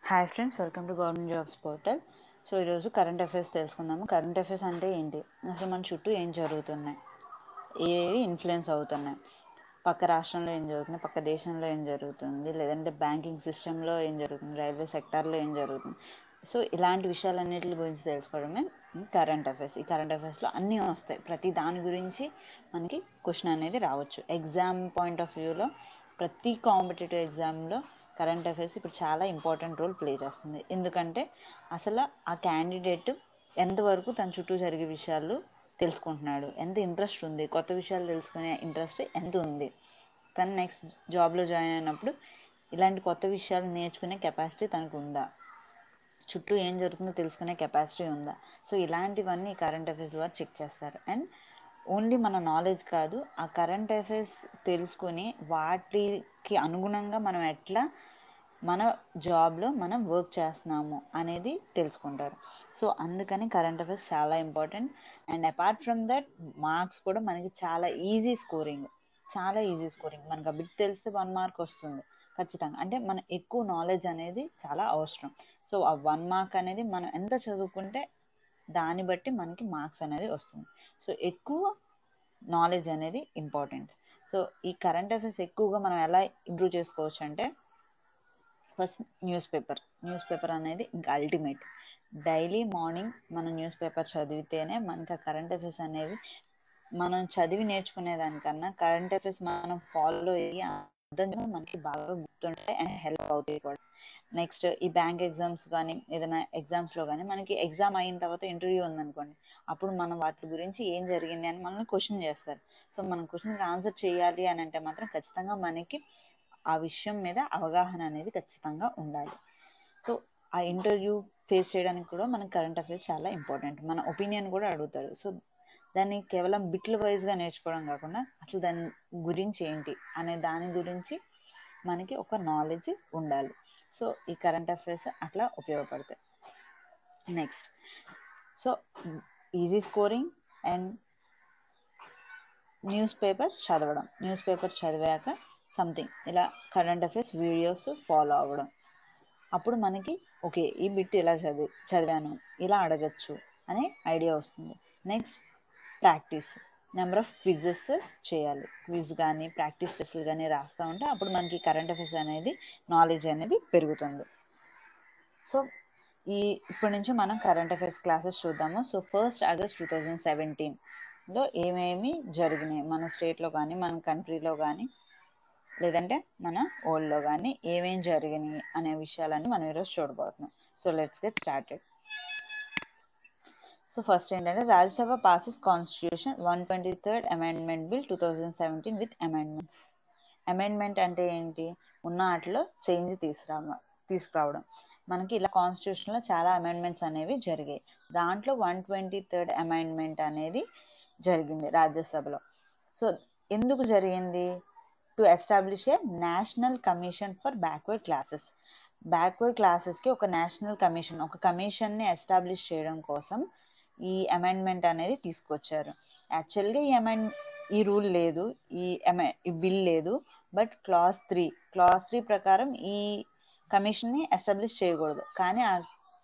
Hi friends, welcome to government jobs portal. So ఈరోజు current affairs తెలుసుకుందాము. Current affairs అంటే ఏంటి, అసలు మన చుట్టూ ఏం జరుగుతున్నాయి, ఏవి ఇన్ఫ్లుయెన్స్ అవుతున్నాయి, పక్క రాష్ట్రంలో ఏం జరుగుతుంది, పక్క దేశంలో ఏం జరుగుతుంది, లేదంటే బ్యాంకింగ్ సిస్టంలో ఏం జరుగుతుంది, రైల్వే సెక్టార్లో ఏం జరుగుతుంది. సో ఇలాంటి విషయాలన్నిటి గురించి తెలుసుకోవడమే కరెంట్ అఫైర్స్. ఈ కరెంట్ అఫైర్స్లో అన్నీ వస్తాయి, ప్రతి దాని గురించి మనకి క్వశ్చన్ అనేది రావచ్చు. ఎగ్జామ్ పాయింట్ ఆఫ్ వ్యూలో ప్రతి కాంపిటేటివ్ ఎగ్జామ్లో కరెంట్ అఫైర్స్ ఇప్పుడు చాలా ఇంపార్టెంట్ రోల్ ప్లే చేస్తుంది. ఎందుకంటే అసలు ఆ క్యాండిడేట్ ఎంతవరకు తన చుట్టూ జరిగే విషయాలు తెలుసుకుంటున్నాడు, ఎంత ఇంట్రెస్ట్ ఉంది, కొత్త విషయాలు తెలుసుకునే ఇంట్రెస్ట్ ఎంత ఉంది, తను నెక్స్ట్ జాబ్లో జాయిన్ అయినప్పుడు ఇలాంటి కొత్త విషయాలు నేర్చుకునే కెపాసిటీ తనకు ఉందా, చుట్టూ ఏం జరుగుతుందో తెలుసుకునే కెపాసిటీ ఉందా. సో ఇలాంటివన్నీ కరెంట్ అఫైర్స్ ద్వారా చెక్ చేస్తారు. అండ్ ఓన్లీ మన నాలెడ్జ్ కాదు, ఆ కరెంట్ అఫైర్స్ తెలుసుకొని వాటికి అనుగుణంగా మనం ఎట్లా మన జాబ్లో మనం వర్క్ చేస్తున్నాము అనేది తెలుసుకుంటారు. సో అందుకని కరెంట్ అఫైర్స్ చాలా important. And apart from that marks కూడా మనకి చాలా ఈజీ స్కోరింగ్, మనకు ఆ బిట్ తెలిస్తే 1 మార్క్ వస్తుంది ఖచ్చితంగా. అంటే మన ఎక్కువ నాలెడ్జ్ అనేది చాలా అవసరం. సో ఆ 1 మార్క్ అనేది మనం ఎంత చదువుకుంటే దాన్ని బట్టి మనకి మార్క్స్ అనేది వస్తుంది. సో ఎక్కువ నాలెడ్జ్ అనేది ఇంపార్టెంట్. సో ఈ కరెంట్ అఫైర్స్ ఎక్కువగా మనం ఎలా ఇంప్రూవ్ చేసుకోవచ్చు అంటే, ఫస్ట్ న్యూస్ పేపర్ అనేది ఇంకా అల్టిమేట్. డైలీ మార్నింగ్ మనం న్యూస్ పేపర్ చదివితేనే మనకి ఆ కరెంట్ అఫైర్స్ అనేవి మనం చదివి నేర్చుకునేదానికన్నా కరెంట్ అఫైర్స్ మనం ఫాలో అయ్యి అర్థంగా మనకి బాగా గుర్తుంటాయి అండ్ హెల్ప్ అవుతాయి కూడా. నెక్స్ట్ ఈ బ్యాంక్ ఎగ్జామ్స్ కానీ ఏదైనా ఎగ్జామ్స్లో కానీ మనకి ఎగ్జామ్ అయిన తర్వాత ఇంటర్వ్యూ ఉందనుకోండి, అప్పుడు మనం వాటి గురించి ఏం జరిగింది అని మనల్ని క్వశ్చన్ చేస్తారు. సో మనం క్వశ్చన్కి ఆన్సర్ చేయాలి అని అంటే మాత్రం ఖచ్చితంగా మనకి ఆ విషయం మీద అవగాహన అనేది ఖచ్చితంగా ఉండాలి. సో ఆ ఇంటర్వ్యూ ఫేస్ చేయడానికి కూడా మనకి కరెంట్ అఫైర్స్ చాలా ఇంపార్టెంట్. మన ఒపీనియన్ కూడా అడుగుతారు. సో దాన్ని కేవలం బిట్ల వైజ్గా నేర్చుకోవడం కాకుండా అసలు దాని గురించి ఏంటి అనే దాని గురించి మనకి ఒక నాలెడ్జ్ ఉండాలి. సో ఈ కరెంట్ అఫైర్స్ అట్లా ఉపయోగపడతాయి. Next, so easy scoring and newspaper చదివాక సంథింగ్ ఇలా కరెంట్ అఫైర్స్ వీడియోస్ ఫాలో అవ్వడం. అప్పుడు మనకి ఓకే ఈ బిట్ ఇలా చదివాను, ఇలా అడగచ్చు అనే ఐడియా వస్తుంది. Next practice, number of quizzes చేయాలి. క్విజ్ కానీ ప్రాక్టీస్ టెస్ట్లు కానీ రాస్తూ ఉంటే అప్పుడు మనకి కరెంట్ అఫైర్స్ అనేది నాలెడ్జ్ అనేది పెరుగుతుంది. సో ఇప్పటి నుంచి మనం కరెంట్ అఫైర్స్ క్లాసెస్ చూద్దాము. సో 1st ఆగస్ట్ 2017లో ఏమేమి జరిగినాయి మన స్టేట్లో కానీ మన కంట్రీలో కానీ లేదంటే మన వరల్డ్లో కానీ ఏమేమి జరిగినాయి అనే విషయాలన్నీ మనం ఈరోజు చూడబోతున్నాం. So let's get started. So first ఏంటంటే, Rajya Sabha passes constitution 123rd amendment bill 2017 with amendments. Amendment అంటే ఏంటి, ఉన్న వాటిలో చేంజ్ తీసుకురావడం. మనకి ఇలా కాన్స్టిట్యూషన్లో చాలా అమెండ్మెంట్స్ అనేవి జరిగాయి. దాంట్లో 123rd అమెండ్మెంట్ అనేది జరిగింది రాజ్యసభలో. సో ఎందుకు జరిగింది, to establish A national commission for backward క్లాసెస్కి ఒక నేషనల్ కమిషన్, ఒక కమిషన్ని ఎస్టాబ్లిష్ చేయడం కోసం ఈ అమెండ్మెంట్ అనేది తీసుకొచ్చారు. యాక్చువల్గా ఈ రూల్ లేదు, ఈ బిల్ లేదు. బట్ క్లాజ్ 3 ప్రకారం ఈ కమిషన్ని ఎస్టాబ్లిష్ చేయకూడదు. కానీ ఆ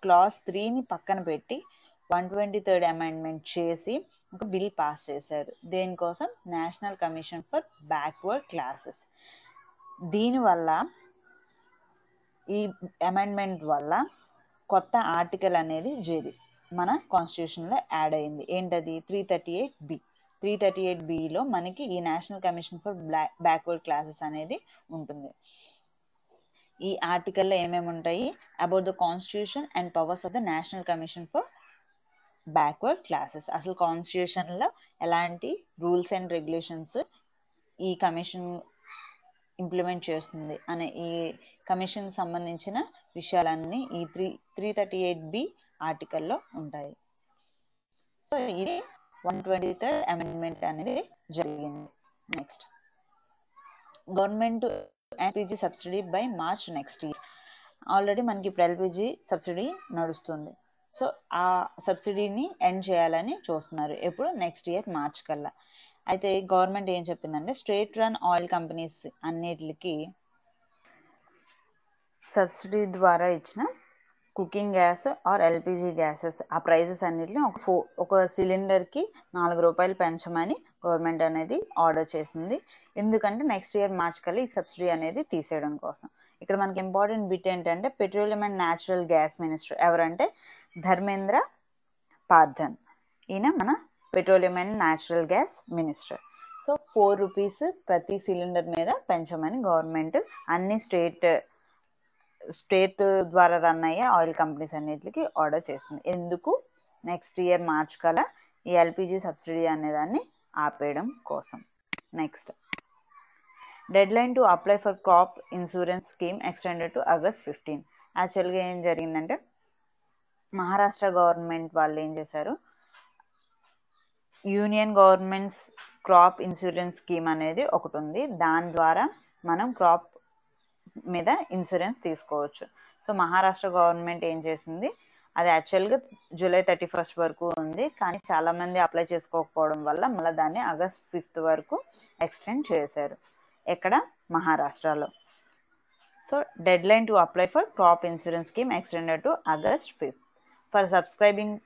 క్లాజ్ 3ని పక్కన పెట్టి 123rd అమెండ్మెంట్ చేసి ఒక బిల్ పాస్ చేశారు. దేనికోసం, national commission for backward classes. దీనివల్ల, ఈ అమెండ్మెంట్ వల్ల కొత్త ఆర్టికల్ అనేది మన కాన్స్టిట్యూషన్లో యాడ్ అయింది. ఏంటది, 338B. 338Bలో మనకి ఈ national commission for backward classes అనేది ఉంటుంది. ఈ ఆర్టికల్లో ఏమేమి ఉంటాయి, about the constitution and powers of the national commission for backward classes. అసలు కాన్స్టిట్యూషన్లో ఎలాంటి రూల్స్ అండ్ రెగ్యులేషన్స్ ఈ కమిషన్ ఇంప్లిమెంట్ చేస్తుంది అనే ఈ కమిషన్ సంబంధించిన విషయాలన్నీ ఈ 338B ఆర్టికల్లో ఉంటాయి. సో ఇది 123rd అమెండ్మెంట్ అనేది జరిగింది. Next, government LPG subsidy by March next year. Already మనకి ఇప్పుడు ఎల్పిజి సబ్సిడీ నడుస్తుంది. సో ఆ సబ్సిడీని ఎండ్ చేయాలని చూస్తున్నారు. ఎప్పుడు, నెక్స్ట్ ఇయర్ మార్చ్ కల్లా. అయితే గవర్నమెంట్ ఏం చెప్పిందంటే, స్టేట్ రన్ ఆయిల్ కంపెనీస్ అన్నిటికి సబ్సిడీ ద్వారా ఇచ్చిన cooking gas or LPG gases ఆ ప్రైజెస్ అన్నిటిని ఒక సిలిండర్కి 4 రూపాయలు పెంచమని గవర్నమెంట్ అనేది ఆర్డర్ చేసింది. ఎందుకంటే నెక్స్ట్ ఇయర్ మార్చ్ కల్లా ఈ సబ్సిడీ అనేది తీసేయడం కోసం. ఇక్కడ మనకి ఇంపార్టెంట్ బిట్ ఏంటంటే petroleum and natural gas minister ఎవరంటే ధర్మేంద్ర పార్ధన్. ఈయన మన petroleum and natural gas minister. So 4 rupees ప్రతి సిలిండర్ మీద పెంచమని గవర్నమెంట్ అన్ని స్టేట్ ద్వారా రన్ అయ్యే ఆయిల్ కంపెనీస్ అన్నిటికి ఆర్డర్ చేసింది. ఎందుకు? నెక్స్ట్ ఇయర్ మార్చ్ కల్లా ఈ ఎల్పిజి సబ్సిడీ అనేదాన్ని ఆపేయడం కోసం. Next, dead line to apply for crop insurance scheme extended to August 15. యాక్చువల్గా ఏం జరిగిందంటే మహారాష్ట్ర గవర్నమెంట్ వాళ్ళు ఏం చేశారు, union governments crop insurance scheme అనేది ఒకటి ఉంది. దాని ద్వారా మనం క్రాప్ మీద ఇన్సూరెన్స్ తీసుకోవచ్చు. సో మహారాష్ట్ర గవర్నమెంట్ ఏం చేసింది, అది యాక్చువల్గా July 31 వరకు ఉంది, కానీ చాలామంది అప్లై చేసుకోకపోవడం వల్ల మళ్ళీ దాన్ని August 5 వరకు ఎక్స్టెండ్ చేశారు. ఎక్కడ? మహారాష్ట్రలో. So dead line to apply for crop insurance scheme extended to August 5 for subscribing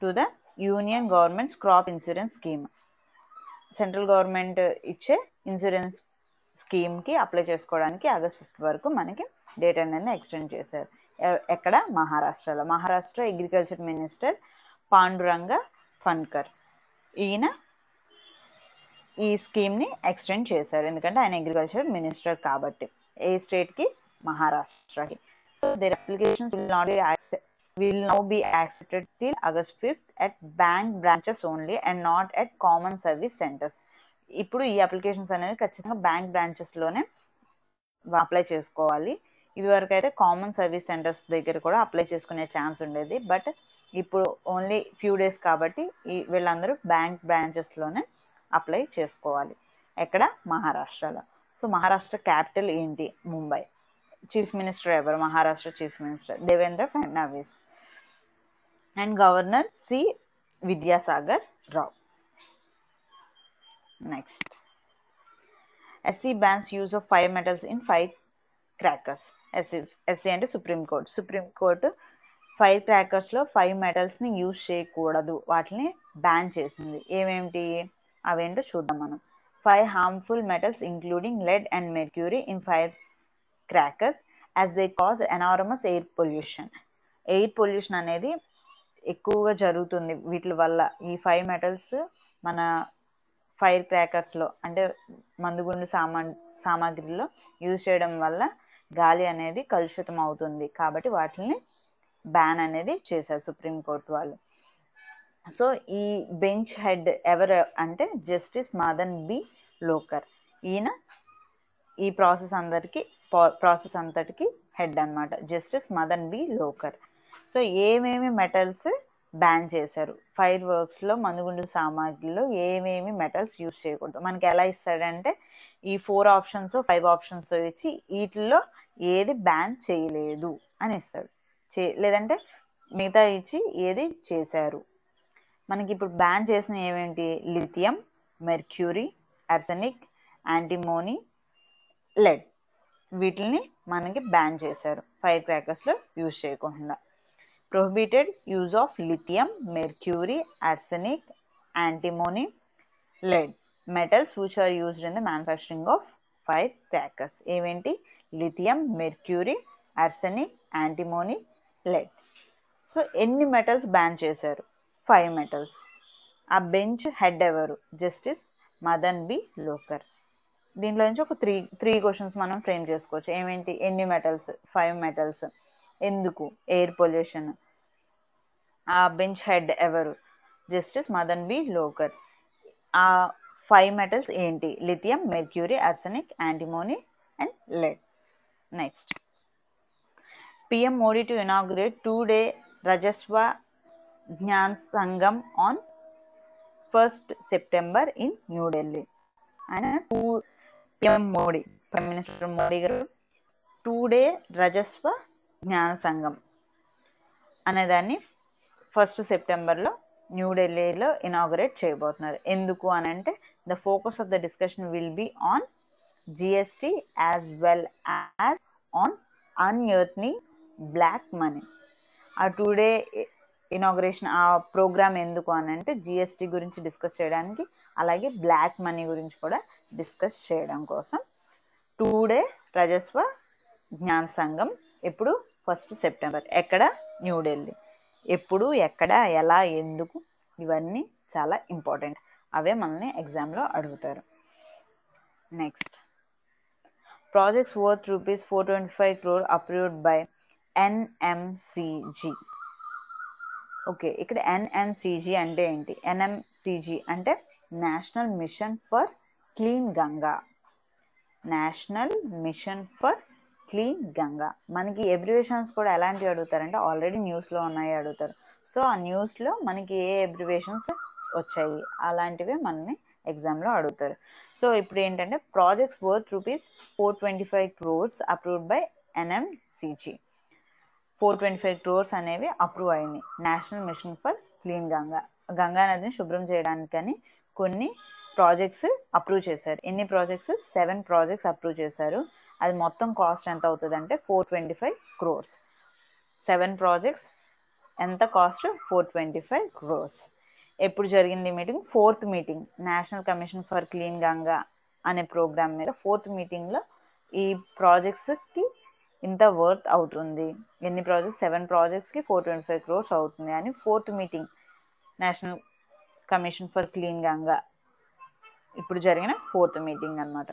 to the union governments crop insurance scheme. Central government ఇచ్చే ఇన్సూరెన్స్ స్కీమ్కి అప్లై చేసుకోవడానికి August 5 వరకు మనకి డేట్ అనేది ఎక్స్టెండ్ చేశారు. ఎక్కడ? మహారాష్ట్రలో. Maharashtra agriculture minister Pandurang Phundkar. ఈయన ఈ స్కీమ్ని ఎక్స్టెండ్ చేశారు, ఎందుకంటే ఆయన అగ్రికల్చర్ మినిస్టర్ కాబట్టి. ఏ స్టేట్కి? మహారాష్ట్రకి. So their applications will now be accepted till August 5th at bank branches only and not at common service centers. ఇప్పుడు ఈ అప్లికేషన్స్ అనేది ఖచ్చితంగా బ్యాంక్ బ్రాంచెస్లోనే అప్లై చేసుకోవాలి. ఇదివరకు అయితే కామన్ సర్వీస్ సెంటర్స్ దగ్గర కూడా అప్లై చేసుకునే ఛాన్స్ ఉండేది, బట్ ఇప్పుడు ఓన్లీ ఫ్యూ డేస్ కాబట్టి వీళ్ళందరూ బ్యాంక్ బ్రాంచెస్లోనే అప్లై చేసుకోవాలి. ఎక్కడ? మహారాష్ట్రలో. సో మహారాష్ట్ర క్యాపిటల్ ఏంటి? ముంబై. చీఫ్ మినిస్టర్ ఎవరు? Maharashtra chief minister Devendra Fadnavis and governor C Vidyasagar Rao. Next, SC bans use of 5 metals in fire crackers. SC అంటే సుప్రీంకోర్టు. సుప్రీంకోర్టు ఫైర్ క్రాకర్స్లో 5 metals-ని యూజ్ చేయకూడదు, వాటిని బ్యాన్ చేసింది. ఏమేమిటి అవేంటో చూద్దాం మనం. 5 harmful metals including lead and mercury in fire crackers as they cause enormous air pollution. Air pollution అనేది ఎక్కువగా జరుగుతుంది వీటి వల్ల. ఈ 5 metals మన ఫైర్ క్రాకర్స్లో అంటే మందుగుండు సామాగ్రిలో యూజ్ చేయడం వల్ల గాలి అనేది కలుషితం అవుతుంది, కాబట్టి వాటిని బ్యాన్ అనేది చేశారు సుప్రీంకోర్టు వాళ్ళు. సో ఈ బెంచ్ హెడ్ ఎవరు అంటే జస్టిస్ మదన్ బి లోకర్. ఈయన ఈ ప్రాసెస్ అంతటికి హెడ్ అన్నమాట, justice Madan B Lokur. So ఏమేమి మెటల్స్ బ్యాన్ చేశారు? ఫైర్ వర్క్స్లో మందుగుండు సామాగ్రిలో ఏమేమి మెటల్స్ యూజ్ చేయకూడదు. మనకి ఎలా ఇస్తాడంటే ఈ 4 ఆప్షన్స్ 5 ఆప్షన్స్ ఇచ్చి వీటిల్లో ఏది బ్యాన్ చేయలేదు అని ఇస్తాడు, లేదంటే మిగతా ఇచ్చి ఏది చేశారు. మనకి ఇప్పుడు బ్యాన్ చేసిన ఏమేంటి? Lithium, mercury, arsenic, antimony, lead. వీటిని మనకి బ్యాన్ చేశారు ఫైర్ క్రాకర్స్లో యూజ్ చేయకుండా. Prohibited use of lithium, mercury, arsenic, antimony, lead metals which are used in the manufacturing of firecrackers. ఏవేంటి? Lithium, mercury, arsenic, antimony, lead. So ఎన్ని metals ban చేశారు? 5 metals. ఆ bench head ఎవరు? Justice Madan B Lokur. దీంట్లో నుంచి ఒక three questions మనం frame చేసుకోవచ్చు. ఏమేంటి? ఎన్ని మెటల్స్? 5 metals. ఎందుకు? Air pollution. ఆ బెంచ్ హెడ్ ఎవరు? Justice Madan B Lokur. ఆ 5 metals ఏంటి? Lithium, mercury, arsenic, antimony and lead. Next, PM Modi to inaugurate 2-day Rajaswa Jnan Sangam on 1st September in New Delhi. ఆయన PM Modi, prime minister Modi గారు 2-day రజస్వ జ్ఞాన సంఘం అనేదాన్ని 1st సెప్టెంబర్లో న్యూఢిల్లీలో ఇనాగరేట్ చేయబోతున్నారు. ఎందుకు అని అంటే the focus of the discussion will be on GST as well as on unearthing black money. ఆ 2 day ఇనాగ్రేషన్ ఆ ప్రోగ్రామ్ ఎందుకు అని అంటే జిఎస్టీ గురించి డిస్కస్ చేయడానికి, అలాగే బ్లాక్ మనీ గురించి కూడా డిస్కస్ చేయడం కోసం 2 day రజస్వ జ్ఞాన సంఘం. ఎప్పుడు? 1st September. ఎక్కడ? న్యూఢిల్లీ. ఎప్పుడు, ఎక్కడ, ఎలా, ఎందుకు, ఇవన్నీ చాలా ఇంపార్టెంట్. అవే మనల్ని ఎగ్జామ్లో అడుగుతారు. Next, projects worth rupees 425 crore approved by NMCG. Okay, ఇక్కడ NMCG అంటే ఏంటి? NMCG అంటే national mission for clean Ganga. National mission for clean Ganga. మనకి ఎబ్రివేషన్స్ కూడా ఎలాంటివి అడుగుతారంటే ఆల్రెడీ న్యూస్లో ఉన్నాయి అడుగుతారు. సో ఆ న్యూస్లో మనకి ఏ ఎబ్రివేషన్స్ వచ్చాయి అలాంటివే మనల్ని ఎగ్జామ్లో అడుగుతారు. సో ఇప్పుడు ఏంటంటే projects worth rupees 425 crores approved by NMCG. 425 crores అనేవి అప్రూవ్ అయింది national mission for clean Ganga. Ganga నదిని శుభ్రం చేయడానికని కొన్ని ప్రాజెక్ట్స్ అప్రూవ్ చేశారు. ఎన్ని ప్రాజెక్ట్స్? 7 ప్రాజెక్ట్స్ అప్రూవ్ చేశారు. అది మొత్తం కాస్ట్ ఎంత అవుతుంది అంటే 425 crores. 7 ప్రాజెక్ట్స్ ఎంత కాస్ట్? 425 crores. ఎప్పుడు జరిగింది meeting? 4th meeting. National commission for clean Ganga అనే ప్రోగ్రామ్ మీద 4th మీటింగ్లో ఈ ప్రాజెక్ట్స్కి ఇంత వర్త్ అవుతుంది. ఎన్ని ప్రాజెక్ట్స్? 7 ప్రాజెక్ట్స్కి 425 crores అవుతుంది అని 4th meeting national commission for clean Ganga ఇప్పుడు జరిగిన 4th మీటింగ్ అన్నమాట.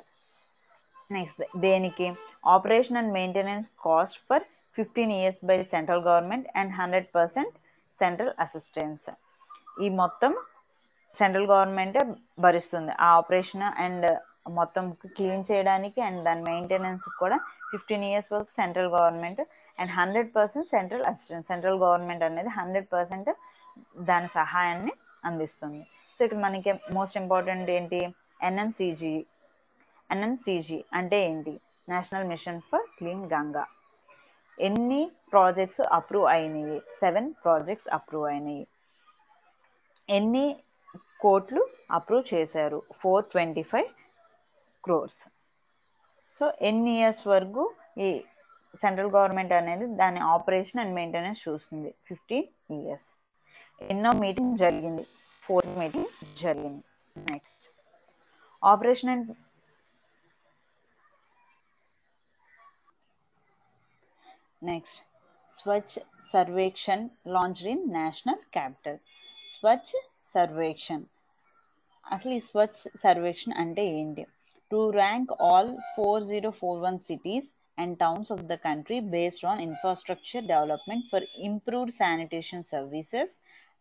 నెక్స్ట్, దేనికి? Operation and maintenance cost for 15 years by central government and 100% central assistance. ఈ మొత్తం సెంట్రల్ గవర్నమెంటే భరిస్తుంది. ఆ ఆపరేషన్ అండ్ మొత్తం క్లీన్ చేయడానికి అండ్ దాని మెయింటెనెన్స్ కూడా 15 years వరకు central government and 100% central assistance. Central government అనేది 100% దాని సహాయాన్ని అందిస్తుంది. సో ఇక్కడ మనకి మోస్ట్ ఇంపార్టెంట్ ఏంటి? NMCG. NMCG అంటే ఏంటి? National mission for clean Ganga. ఎన్ని ప్రాజెక్ట్స్ అప్రూవ్ అయినాయి? 7 ప్రాజెక్ట్స్ అప్రూవ్ అయినాయి. ఎన్ని కోట్లు అప్రూవ్ చేశారు? 425 crores. సో ఎన్ని ఇయర్స్ వరకు ఈ సెంట్రల్ గవర్నమెంట్ అనేది దాని ఆపరేషన్ అండ్ మెయింటెనెన్స్ చూస్తుంది? 15 years. ఎన్నో మీటింగ్ జరిగింది? 4th మీటింగ్ జరిగింది. Next, operation and next Swachh Survekshan launched in national capital. Swachh Survekshan, అసలు ఈ స్వచ్ఛ సర్వేక్షణ్ అంటే ఏంటి? To rank all 4041 cities and towns of the country based on infrastructure development for improved sanitation services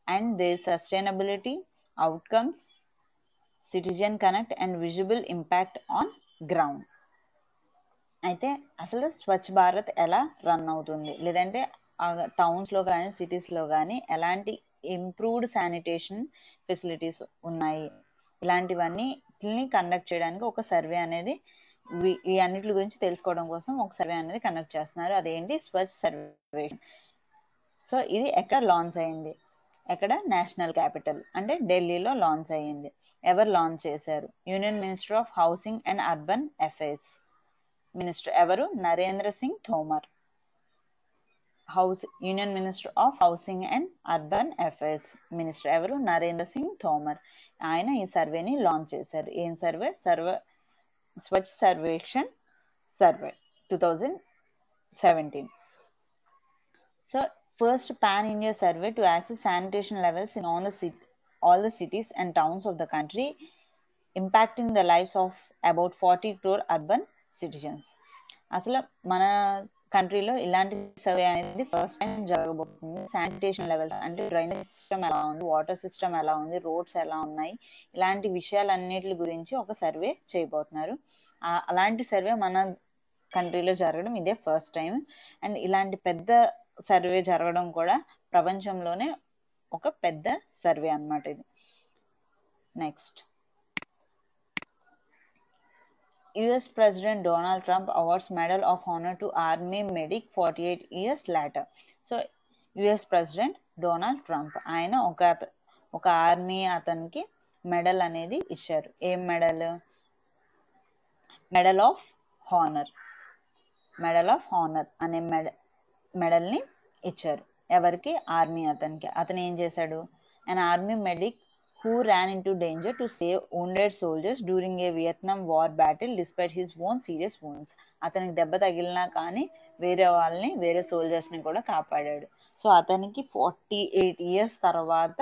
and their sustainability, outcomes, citizen connect and visible impact on ground. అయితే అసలు స్వచ్ఛ భారత్ ఎలా run అవుతుంది, లేదంటే టౌన్స్లో కానీ సిటీస్లో కానీ ఎలాంటి ఇంప్రూవ్డ్ శానిటేషన్ ఫెసిలిటీస్ ఉన్నాయి, ఇలాంటివన్నీ కండక్ట్ చేయడానికి ఒక సర్వే అనేది ఈ అన్నిటి గురించి తెలుసుకోవడం కోసం ఒక సర్వే అనేది కండక్ట్ చేస్తున్నారు. అదేంటి? స్వచ్ఛ సర్వే. సో ఇది ఎక్కడ లాంచ్ అయింది? ఎక్కడ? నేషనల్ క్యాపిటల్ అంటే ఢిల్లీలో లాంచ్ అయ్యింది. ఎవరు లాంచ్ చేశారు? Union minister of housing and urban affairs minister ఎవరు? Narendra Singh Tomar. Union minister of housing and urban affairs minister ఎవరు? నరేంద్ర సింగ్ తోమర్. ఆయన ఈ సర్వేని లాంచ్ చేశారు. ఏం survey? Swachh Sarvekshan survey 2017. So first pan India survey to access sanitation levels in all the cities and towns of the country, impacting the lives of about 40 crore urban citizens. అసలు మన కంట్రీలో ఇలాంటి సర్వే అనేది first time జరగబోతుంది. Sanitation levels అంటే drainage system ఎలా ఉంది, water system ఎలా ఉంది, రోడ్స్ ఎలా ఉన్నాయి, ఇలాంటి విషయాలన్నిటి గురించి ఒక సర్వే చేయబోతున్నారు. అలాంటి సర్వే మన కంట్రీలో జరగడం ఇదే ఫస్ట్ టైం. అండ్ ఇలాంటి పెద్ద సర్వే జరగడం కూడా ప్రపంచంలోనే ఒక పెద్ద సర్వే అన్నమాట ఇది. Next, US President Donald Trump awards Medal of Honor to Army Medic 48 years later. So US President Donald Trump ఆయన ఒక ఆర్మీ అతనికి మెడల్ అనేది ఇచ్చారు. ఏం medal? Medal of honour. Medal of honour అనే మెడల్ని ఇచ్చారు. ఎవరికి? ఆర్మీ అతనికి. అతను ఏం చేశాడు? an army medic who ran into danger to save wounded soldiers during a Vietnam War battle despite his own serious wounds. అతనికి దెబ్బ తగిలినా కానీ వేరే సోల్జర్స్ని కూడా కాపాడాడు. సో అతనికి 48 years తర్వాత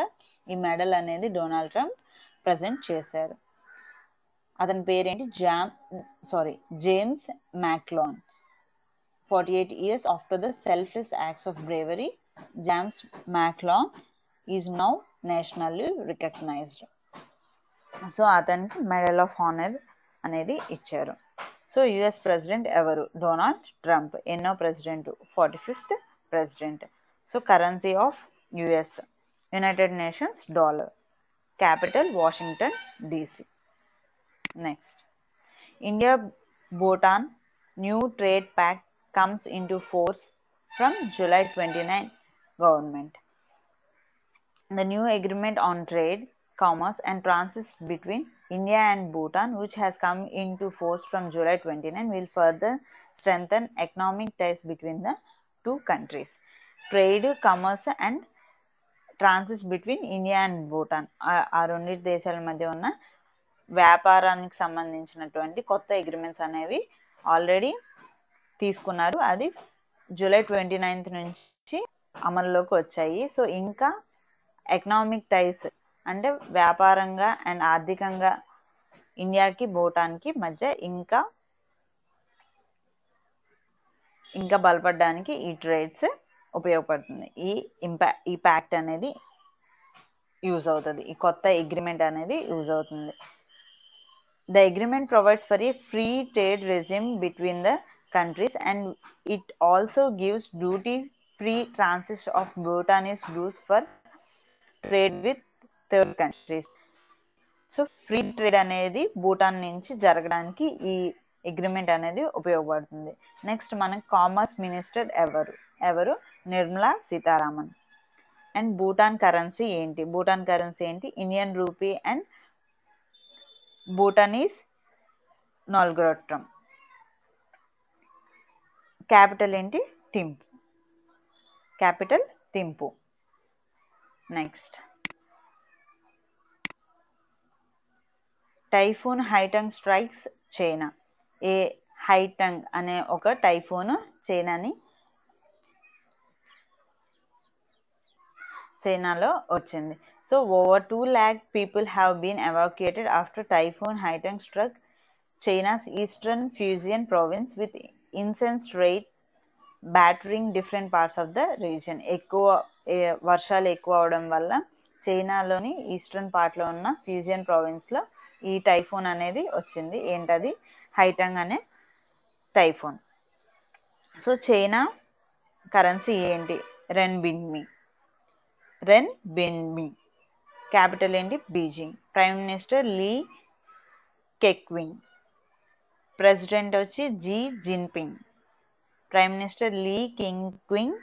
ఈ మెడల్ అనేది డొనాల్డ్ ట్రంప్ ప్రజెంట్ చేశారు. అతని పేరేంటి? James మ్యాక్లోన్. 48 years after the selfless acts of bravery, James McClown is now nationally recognized. So అతనికి మెడల్ ఆఫ్ ఆనర్ అనేది ఇచ్చారు. సో యుఎస్ ప్రెసిడెంట్ ఎవరు? Donald Trump. ఎన్నో ప్రెసిడెంట్? 45th president. So currency of US United Nations dollar. Capital Washington DC. Next, India Bhutan new trade pact comes into force from July 29 government. The new agreement on trade, commerce and transit between India and Bhutan, which has come into force from July 29, will further strengthen economic ties between the two countries. Trade, commerce and transit between India and Bhutan ఆ రెండు దేశాల మధ్య ఉన్న వ్యాపారానికి సంబంధించినటువంటి కొత్త agreements అనేవి already తీసుకున్నారు. అది July 29 నుంచి అమల్లోకి వచ్చాయి. సో ఇంకా ఎకనామిక్ టైస్ అంటే వ్యాపారంగా అండ్ ఆర్థికంగా ఇండియాకి భూటాన్కి మధ్య ఇంకా బలపడడానికి ఈ ట్రేడ్స్ ఉపయోగపడుతుంది. ఈ ప్యాక్ట్ అనేది యూజ్ అవుతుంది. ఈ కొత్త అగ్రిమెంట్ అనేది యూజ్ అవుతుంది. The agreement provides for a free trade regime between the countries and it also gives duty-free transit of Bhutanese goods for trade with third countries. So free trade అనేది భూటాన్ నుంచి జరగడానికి ఈ agreement అనేది ఉపయోగపడుతుంది. Next మనకి commerce minister ఎవరు? Nirmala Sitharaman. And Bhutan currency ఏంటి? Indian rupee and Bhutanese ngultrum. Capital ఏంటి? Thimphu. Next, typhoon Haitang strikes China. Haitang అనే ఒక టైఫూన్ చైనాలో వచ్చింది. So over 2 lakh people have been evacuated after Typhoon Haitang struck China's eastern Fujian province with intense rain battering different parts of the region. వర్షాలు ఎక్కువ అవడం వల్ల చైనాలోని eastern పార్ట్లో ఉన్న ఫ్యూజియన్ ప్రావిన్స్లో ఈ టైఫూన్ అనేది వచ్చింది. ఏంటది? హైటంగ్ అనే టైఫూన్. సో చైనా కరెన్సీ ఏంటి? రెన్బిన్మి. క్యాపిటల్ ఏంటి? Beijing. Prime minister Li Keqiang. President వచ్చి Xi Jinping. Prime minister Li Keqiang,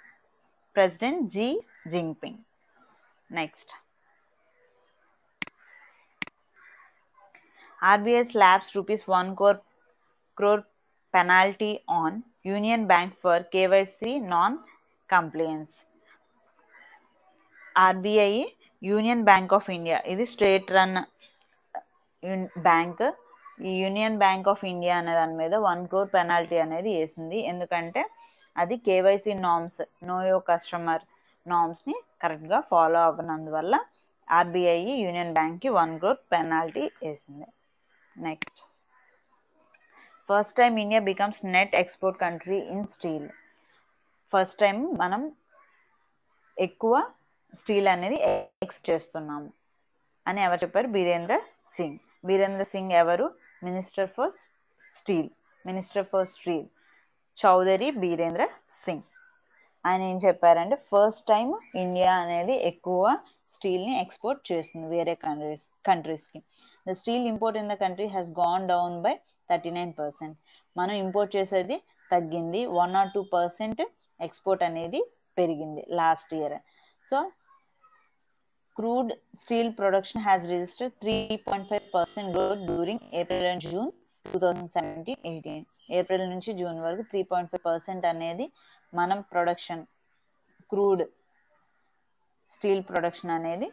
president Xi Jinping. Next, RBI slaps ₹1 crore penalty on Union Bank for KYC non-compliance. RBI union bank of India, ఇది state run bank. ఈ union bank of India అనే దాని మీద 1 crore penalty అనేది వేసింది. ఎందుకంటే అది KYC norms, know your customer నార్మ్స్ని కరెక్ట్గా ఫాలో అవ్వనందువల్ల ఆర్బీఐ యూనియన్ బ్యాంక్కి 1 crore పెనాల్టీ వేసింది. Next, first time India becomes net export country in steel. First time మనం ఎక్కువ స్టీల్ అనేది ఎక్స్పోర్ట్ చేస్తున్నాము అని ఎవరు చెప్పారు? బీరేంద్ర సింగ్. బీరేంద్ర సింగ్ ఎవరు? Minister for steel Chaudhary Birendra Singh. ఆయన ఏం చెప్పారంటే ఫస్ట్ టైం ఇండియా అనేది ఎక్కువ స్టీల్ని ఎక్స్పోర్ట్ చేస్తుంది వేరే కంట్రీస్కి. The steel import in the country has gone down by 39%. మనం ఇంపోర్ట్ చేసేది తగ్గింది, 1 or 2% ఎక్స్పోర్ట్ అనేది పెరిగింది last year. So crude steel production has registered 3.5% growth during April and June 2017-18 April నుంచి జూన్ వరకు 3.5% అనేది మనం ప్రొడక్షన్ క్రూడ్ స్టీల్ ప్రొడక్షన్ అనేది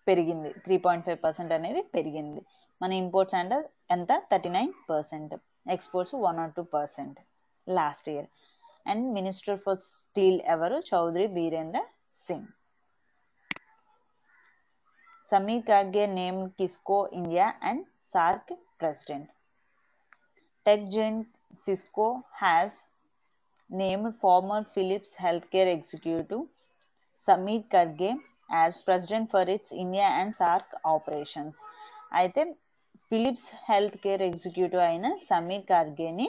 పెరిగింది 3.5% అనేది పెరిగింది. మన ఇంపోర్ట్స్ అంటే ఎంత 39%, exports 102% last year. And minister for steel ఎవరు? Chaudhary Birendra Singh. Sameer Garde name Cisco India and SAARC president. Tech giant Cisco has named former Philips Healthcare executive Samir Karge as president for its India and SAARC operations. అయితే Philips health care executive అయిన సమీర్ కార్గేని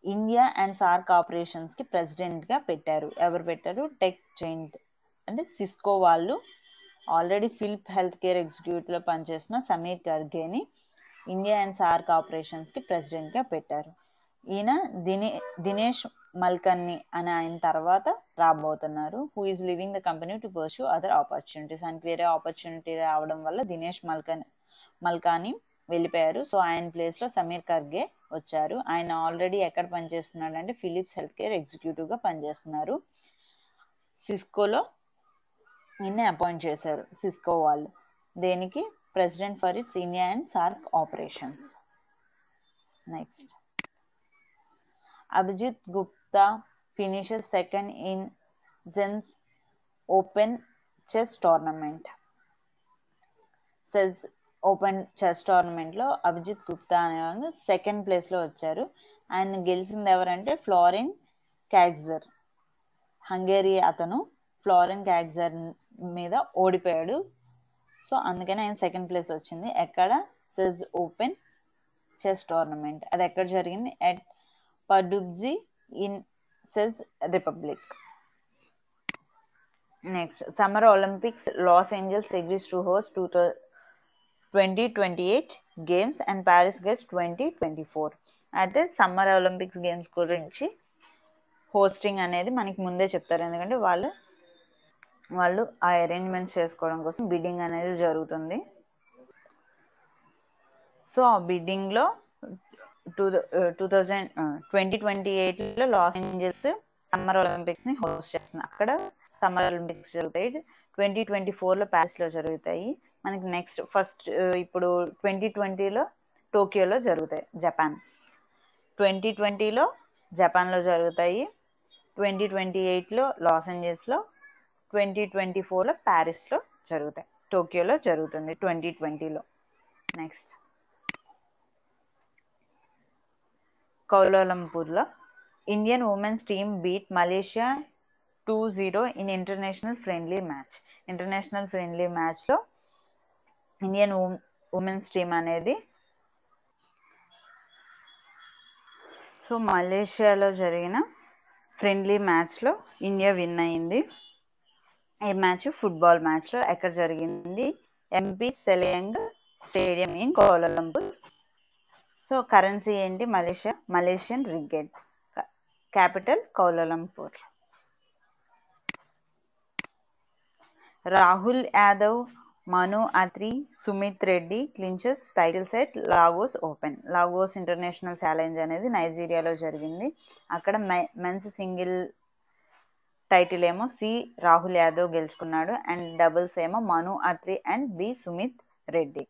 India and SAARC operations కి president గా పెట్టారు. ఎవరు పెట్టారు? Tech giant అంటే Cisco వాళ్ళు already Philips health care executive లో పనిచేసిన సమీర్ కార్గేని ఇండియా అండ్ సార్క్ ఆపరేషన్స్ కి ప్రెసిడెంట్ గా పెట్టారు. ఈయన దినేష్ మల్కన్ని అని ఆయన తర్వాత రాబోతున్నారు. Who is leaving the company to pursue other opportunities. ఆయనకి వేరే ఆపర్చునిటీ రావడం వల్ల దినేష్ మల్కాని వెళ్ళిపోయారు. సో ఆయన ప్లేస్ లో సమీర్ కార్గే వచ్చారు. ఆయన ఆల్రెడీ ఎక్కడ పనిచేస్తున్నాడు అంటే ఫిలిప్స్ హెల్త్ కేర్ ఎగ్జిక్యూటివ్ గా పనిచేస్తున్నారు. సిస్కోలో ఈయన్ని అపాయింట్ చేశారు సిస్కో వాళ్ళు. దేనికి? President for its India and SAARC operations. Next, Abhijit Gupta finishes second in Zen's Open Chess Tournament. సెజ్ ఓపెన్ చెస్ టోర్నమెంట్ లో అభిజిత్ గుప్తా అనే వాళ్ళు సెకండ్ ప్లేస్ లో వచ్చారు. ఆయన గెలిచింది ఎవరంటే ఫ్లోరిన్ క్యాగ్జర్. హంగేరీ అతను ఫ్లోరిన్ క్యాగ్జర్ మీద ఓడిపోయాడు. సో అందుకని ఆయన సెకండ్ ప్లేస్ వచ్చింది. ఎక్కడ? Czech open chess tournament. అది ఎక్కడ జరిగింది? At Pardubice in Czech Republic. Next, summer Olympics Los Angeles agrees to host 2028 games and Paris gets 2024. అయితే సమ్మర్ ఒలింపిక్స్ గేమ్స్ గురించి హోస్టింగ్ అనేది మనకి ముందే చెప్తారు. ఎందుకంటే వాళ్ళు ఆ అరేంజ్మెంట్స్ చేసుకోవడం కోసం బిడ్డింగ్ అనేది జరుగుతుంది. సో ఆ బిడ్డింగ్ లో 2028లో లాస్ ఏంజల్స్ సమ్మర్ ఒలింపిక్స్ ని హోస్ట్ చేస్తుంది. అక్కడ సమ్మర్ ఒలింపిక్స్ జరుగుతాయి. 2024లో ప్యారిస్ లో జరుగుతాయి. మనకి నెక్స్ట్ ఫస్ట్ ఇప్పుడు 2020లో టోక్యోలో జరుగుతాయి. 2020లో జపాన్లో జరుగుతాయి. 2028లో లాస్ ఏంజల్స్లో, 2024లో ప్యారిస్లో జరుగుతాయి. టోక్యోలో జరుగుతుంది 2020లో. నెక్స్ట్, కౌలాలంపూర్లో Indian women's team beat Malaysia 2-0 in international friendly match. International friendly మ్యాచ్లో ఇండియన్ ఉమెన్స్ టీమ్ అనేది సో మలేషియాలో జరిగిన ఫ్రెండ్లీ మ్యాచ్లో ఇండియా విన్ అయింది. ఈ మ్యాచ్ ఫుట్బాల్ మ్యాచ్లో ఎక్కడ జరిగింది? MP Selayang stadium in Kuala Lumpur. So currency ఏంటి? Malaysian ringgit. Capital Kuala Lumpur. Rahul Yadav, Manu Attri, Sumeeth Reddy clinches titles at Lagos open. Lagos international challenge అనేది నైజీరియాలో జరిగింది. అక్కడ మెన్స్ సింగిల్ టైటిల్ ఏమో సి రాహుల్ యాదవ్ గెలుచుకున్నాడు. అండ్ డబుల్స్ ఏమో Manu Attri and B Sumeeth Reddy.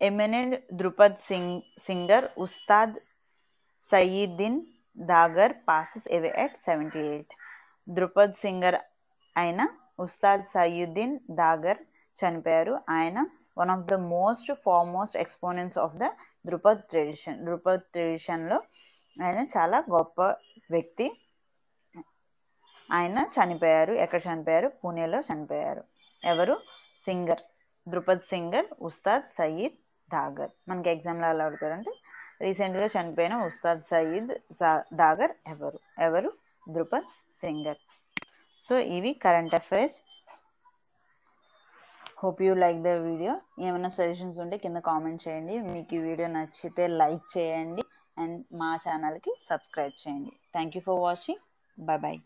Eminent Dhrupad singer Ustad Saeeduddin Dagar passes away at 78. Dhrupad singer అయిన ఉస్తాద్ సయీద్దీన్ దాగర్ చనిపోయారు. ఆయన one of the most foremost exponents of the Dhrupad tradition. Dhrupad ట్రెడిషన్లో ఆయన చాలా గొప్ప వ్యక్తి. ఆయన చనిపోయారు. ఎక్కడ చనిపోయారు? పూణేలో చనిపోయారు. ఎవరు? Singer Dhrupad singer Ustad Saeed Dagar. మనకి ఎగ్జామ్లో ఎలా అడుగుతారంటే రీసెంట్గా చనిపోయిన ఉస్తాద్ సయీద్ దాగర్ ఎవరు? ధృపద్ సింగర్. సో ఇవి current affairs. Hope you like the video. ఏమైనా సజెషన్స్ ఉంటే కింద కామెంట్ చేయండి. మీకు ఈ వీడియో నచ్చితే లైక్ చేయండి అండ్ మా ఛానల్కి సబ్స్క్రైబ్ చేయండి. Thank you for watching. Bye.